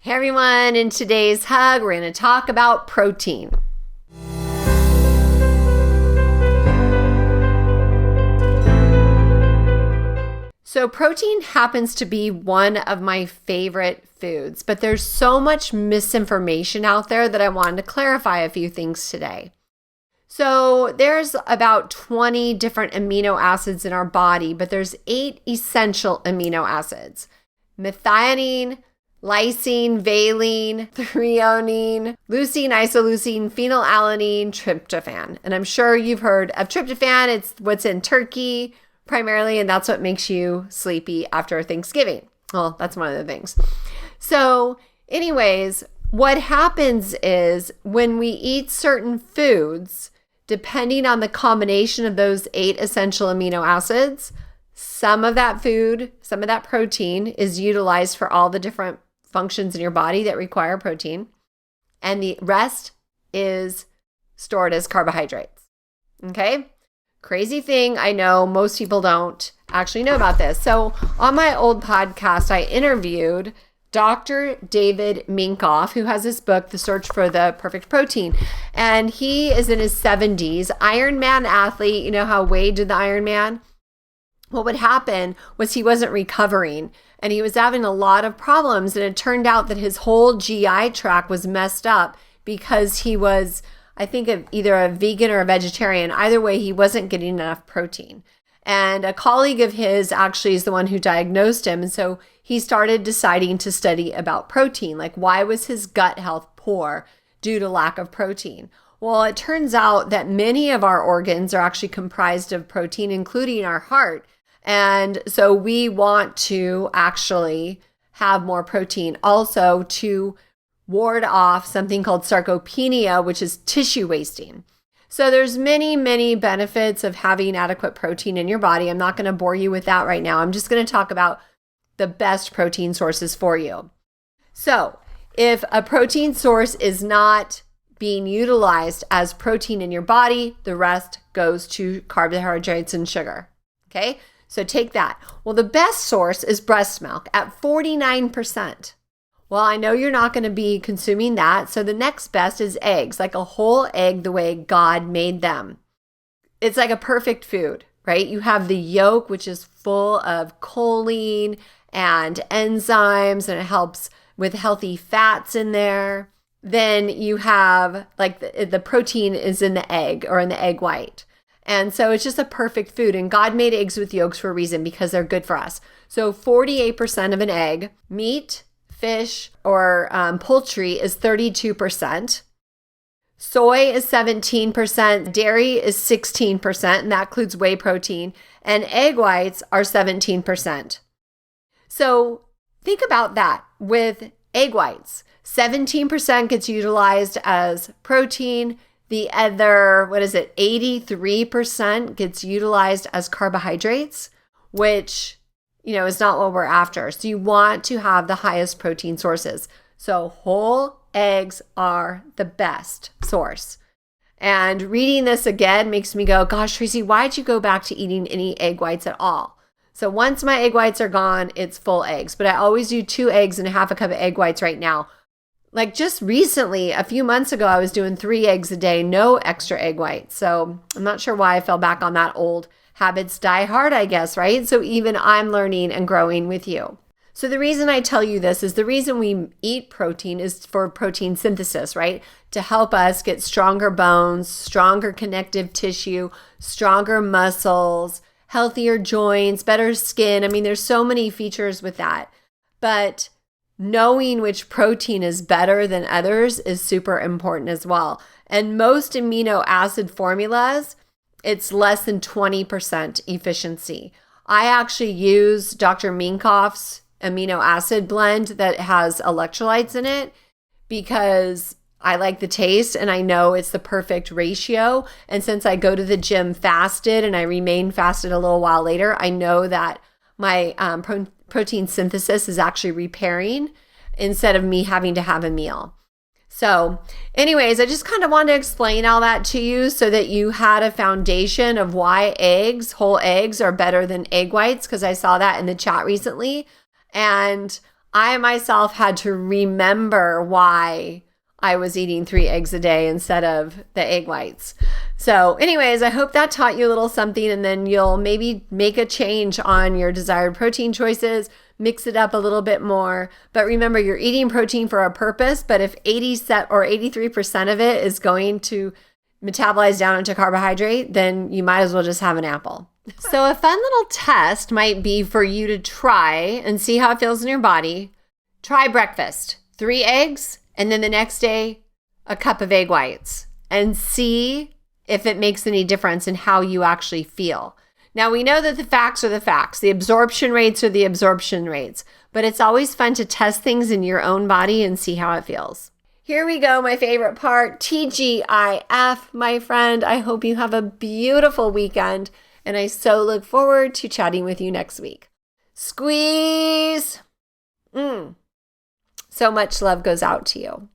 Hey everyone, in today's hug, we're going to talk about protein. So protein happens to be one of my favorite foods, but there's so much misinformation out there that I wanted to clarify a few things today. So there's about 20 different amino acids in our body, but there's 8 essential amino acids: methionine, lysine, valine, threonine, leucine, isoleucine, phenylalanine, tryptophan. And I'm sure you've heard of tryptophan. It's what's in turkey primarily, and that's what makes you sleepy after Thanksgiving. Well, that's one of the things. So anyways, what happens is when we eat certain foods, depending on the combination of those 8 essential amino acids, some of that food, some of that protein is utilized for all the different functions in your body that require protein, and the rest is stored as carbohydrates. Okay? Crazy thing. I know most people don't actually know about this. So on my old podcast, I interviewed Dr. David Minkoff, who has this book, The Search for the Perfect Protein. And he is in his 70s, Ironman athlete. You know how Wade did the Ironman? What would happen was he wasn't recovering and he was having a lot of problems. And it turned out that his whole GI tract was messed up because he was, I think, either a vegan or a vegetarian. Either way, he wasn't getting enough protein. And a colleague of his actually is the one who diagnosed him. And so he started deciding to study about protein. Like, why was his gut health poor due to lack of protein? Well, it turns out that many of our organs are actually comprised of protein, including our heart. And so we want to actually have more protein also to ward off something called sarcopenia, which is tissue wasting. So there's many, many benefits of having adequate protein in your body. I'm not going to bore you with that right now. I'm just going to talk about the best protein sources for you. So if a protein source is not being utilized as protein in your body, the rest goes to carbohydrates and sugar. Okay? So take that. Well, the best source is breast milk at 49%. Well, I know you're not going to be consuming that. So the next best is eggs, like a whole egg the way God made them. It's like a perfect food, right? You have the yolk, which is full of choline and enzymes, and it helps with healthy fats in there. Then you have like the protein is in the egg or in the egg white. And so it's just a perfect food. And God made eggs with yolks for a reason, because they're good for us. So 48% of an egg. Meat, fish, or poultry is 32%. Soy is 17%. Dairy is 16%, and that includes whey protein. And egg whites are 17%. So think about that with egg whites. 17% gets utilized as protein. The other, 83% gets utilized as carbohydrates, which, is not what we're after. So you want to have the highest protein sources. So whole eggs are the best source. And reading this again makes me go, gosh, Tracee, why'd you go back to eating any egg whites at all? So once my egg whites are gone, it's full eggs. But I always do 2 eggs and a half a cup of egg whites right now. Like just recently, a few months ago, I was doing 3 eggs a day, no extra egg whites. So I'm not sure why I fell back on that old habits die hard, I guess, right? So even I'm learning and growing with you. So the reason I tell you this is the reason we eat protein is for protein synthesis, right? To help us get stronger bones, stronger connective tissue, stronger muscles, healthier joints, better skin. I mean, there's so many features with that. But knowing which protein is better than others is super important as well. And most amino acid formulas, it's less than 20% efficiency. I actually use Dr. Minkoff's amino acid blend that has electrolytes in it because I like the taste and I know it's the perfect ratio. And since I go to the gym fasted and I remain fasted a little while later, I know that my protein synthesis is actually repairing instead of me having to have a meal. So anyways, I just kind of wanted to explain all that to you so that you had a foundation of why whole eggs are better than egg whites, because I saw that in the chat recently. And I myself had to remember why I was eating 3 eggs a day instead of the egg whites. So anyways, I hope that taught you a little something, and then you'll maybe make a change on your desired protein choices, mix it up a little bit more. But remember, you're eating protein for a purpose, but if 83% of it is going to metabolize down into carbohydrate, then you might as well just have an apple. So a fun little test might be for you to try and see how it feels in your body. Try breakfast, 3 eggs, and then the next day, a cup of egg whites, and see if it makes any difference in how you actually feel. Now, we know that the facts are the facts. The absorption rates are the absorption rates, but it's always fun to test things in your own body and see how it feels. Here we go, my favorite part, TGIF, my friend. I hope you have a beautiful weekend, and I so look forward to chatting with you next week. Squeeze! So much love goes out to you.